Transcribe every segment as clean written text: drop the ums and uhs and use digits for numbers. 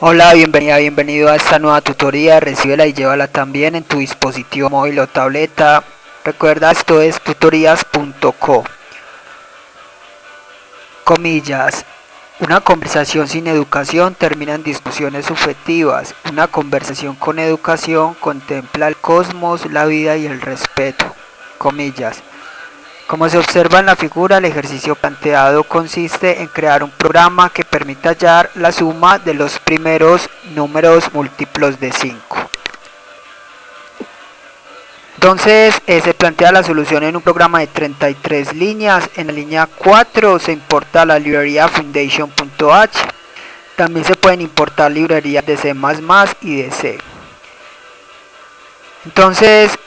Hola, bienvenido a esta nueva tutoría. Recíbela y llévala también en tu dispositivo móvil o tableta. Recuerda, esto es tutorías.co. Comillas. Una conversación sin educación termina en discusiones subjetivas. Una conversación con educación contempla el cosmos, la vida y el respeto. Comillas. Como se observa en la figura, el ejercicio planteado consiste en crear un programa que permita hallar la suma de los primeros números múltiplos de 5. Entonces se plantea la solución en un programa de 33 líneas. En la línea 4 se importa la librería foundation.h. También se pueden importar librerías de C++ y de C. Entonces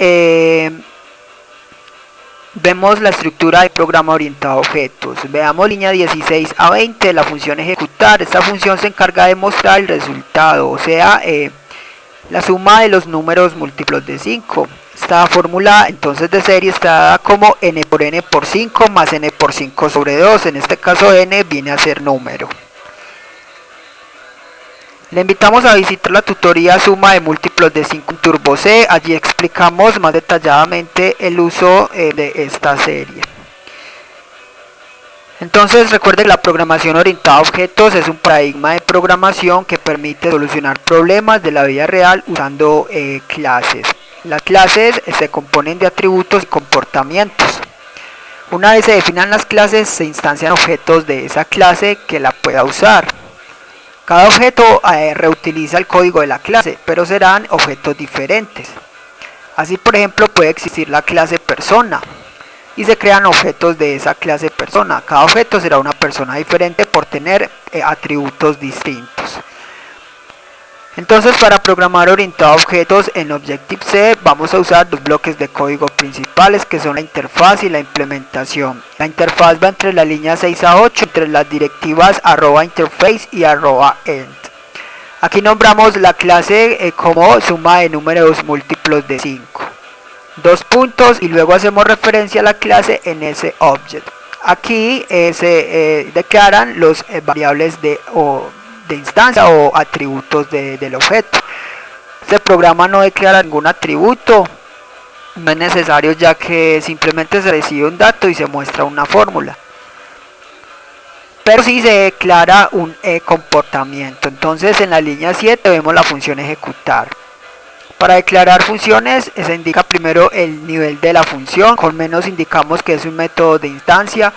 vemos la estructura del programa orientado a objetos. Veamos línea 16 a 20, la función ejecutar. Esta función se encarga de mostrar el resultado, o sea, la suma de los números múltiplos de 5. Esta fórmula entonces de serie está dada como n por n por 5 más n por 5 sobre 2. En este caso n viene a ser número. Le invitamos a visitar la tutoría suma de múltiplos de 5 en Turbo C. Allí explicamos más detalladamente el uso de esta serie. Entonces recuerde que la programación orientada a objetos es un paradigma de programación que permite solucionar problemas de la vida real usando clases. Las clases se componen de atributos y comportamientos. Una vez se definan las clases, se instancian objetos de esa clase que la pueda usar. Cada objeto reutiliza el código de la clase, pero serán objetos diferentes. Así, por ejemplo, puede existir la clase persona y se crean objetos de esa clase persona. Cada objeto será una persona diferente por tener atributos distintos. Entonces, para programar orientado a objetos en Objective-C vamos a usar dos bloques de código principales, que son la interfaz y la implementación. La interfaz va entre la línea 6 a 8, entre las directivas @interface y @end. Aquí nombramos la clase como suma de números múltiplos de 5. Dos puntos y luego hacemos referencia a la clase en ese object. Aquí se declaran los variables de instancia o atributos del objeto. Este programa no declara ningún atributo, no es necesario, ya que simplemente se recibe un dato y se muestra una fórmula. Pero sí se declara un comportamiento. Entonces en la línea 7 vemos la función ejecutar. Para declarar funciones se indica primero el nivel de la función. Con menos indicamos que es un método de instancia.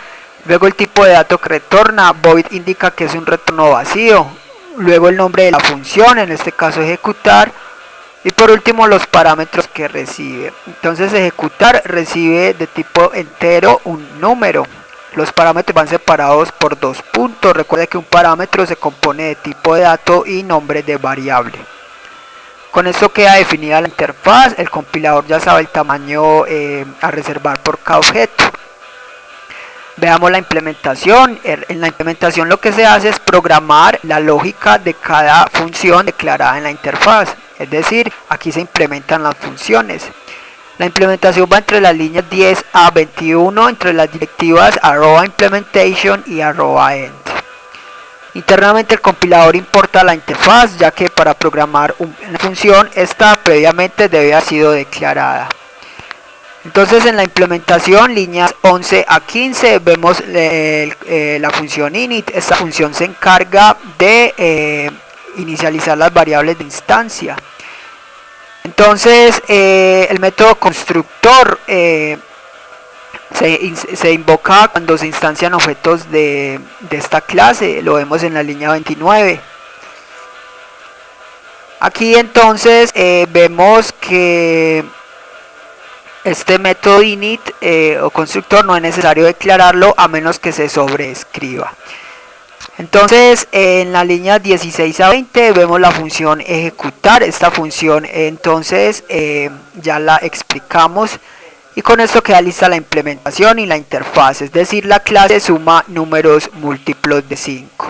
Luego el tipo de dato que retorna. Void indica que es un retorno vacío. Luego el nombre de la función, en este caso ejecutar. Y por último los parámetros que recibe. Entonces ejecutar recibe de tipo entero un número. Los parámetros van separados por dos puntos. Recuerde que un parámetro se compone de tipo de dato y nombre de variable. Con esto queda definida la interfaz. El compilador ya sabe el tamaño a reservar por cada objeto. Veamos la implementación. En la implementación lo que se hace es programar la lógica de cada función declarada en la interfaz. Es decir, aquí se implementan las funciones. La implementación va entre las líneas 10 a 21, entre las directivas @implementation y @end. Internamente el compilador importa la interfaz, ya que para programar una función esta previamente debe haber sido declarada. Entonces en la implementación, líneas 11 a 15, vemos la función init. Esta función se encarga de inicializar las variables de instancia. Entonces el método constructor se invoca cuando se instancian objetos de esta clase. Lo vemos en la línea 29. Aquí entonces vemos que este método init o constructor no es necesario declararlo a menos que se sobreescriba. Entonces en la línea 16 a 20 vemos la función ejecutar. Esta función entonces ya la explicamos y con esto queda lista la implementación y la interfaz, es decir, la clase suma números múltiplos de 5.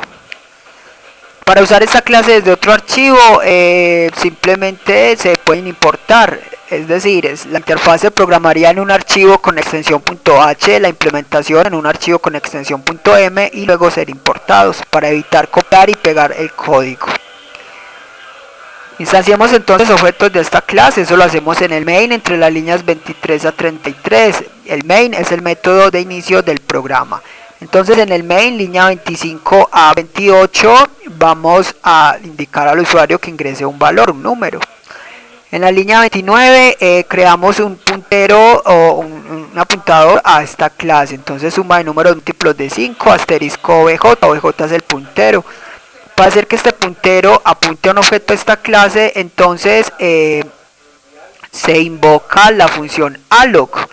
Para usar esta clase desde otro archivo simplemente se pueden importar. Es decir, la interfaz se programaría en un archivo con extensión .h, la implementación en un archivo con extensión .m y luego ser importados para evitar copiar y pegar el código. Instanciemos entonces objetos de esta clase. Eso lo hacemos en el main entre las líneas 23 a 33. El main es el método de inicio del programa. Entonces en el main, línea 25 a 28, vamos a indicar al usuario que ingrese un valor, un número. En la línea 29 creamos un puntero o un apuntador a esta clase. Entonces suma de números múltiplos de 5, asterisco obj, obj es el puntero. Para hacer que este puntero apunte a un objeto de esta clase, entonces se invoca la función alloc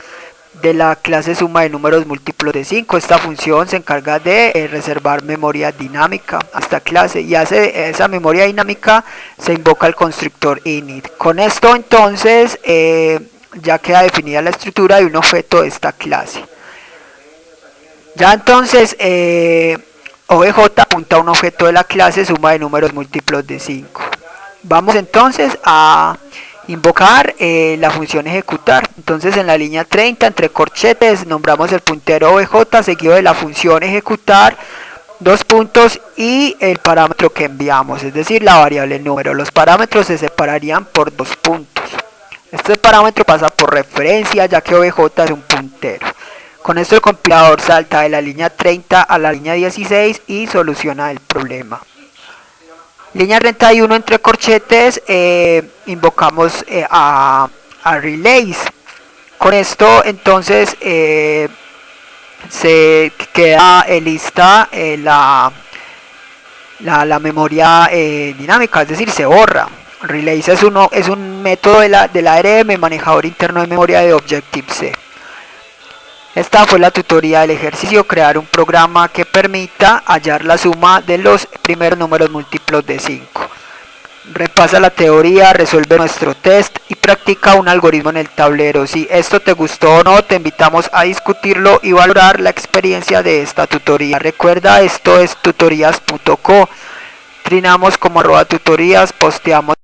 de la clase suma de números múltiplos de 5. Esta función se encarga de reservar memoria dinámica a esta clase, y hace esa memoria dinámica se invoca el constructor init. Con esto entonces ya queda definida la estructura de un objeto de esta clase. Ya entonces obj apunta a un objeto de la clase suma de números múltiplos de 5. Vamos entonces a invocar la función ejecutar. Entonces en la línea 30 entre corchetes nombramos el puntero obj seguido de la función ejecutar, dos puntos y el parámetro que enviamos, es decir, la variable número. Los parámetros se separarían por dos puntos. Este parámetro pasa por referencia ya que obj es un puntero. Con esto el compilador salta de la línea 30 a la línea 16 y soluciona el problema. Línea 31 entre corchetes, invocamos a relays. Con esto entonces se queda lista la memoria dinámica, es decir, se borra. Relays es un método de la ARM, manejador interno de memoria de Objective-C. Esta fue la tutoría del ejercicio: crear un programa que permita hallar la suma de los primeros números múltiplos de 5. Repasa la teoría, resuelve nuestro test y practica un algoritmo en el tablero. Si esto te gustó o no, te invitamos a discutirlo y valorar la experiencia de esta tutoría. Recuerda, esto es tutorías.co. Trinamos como @tutorías, posteamos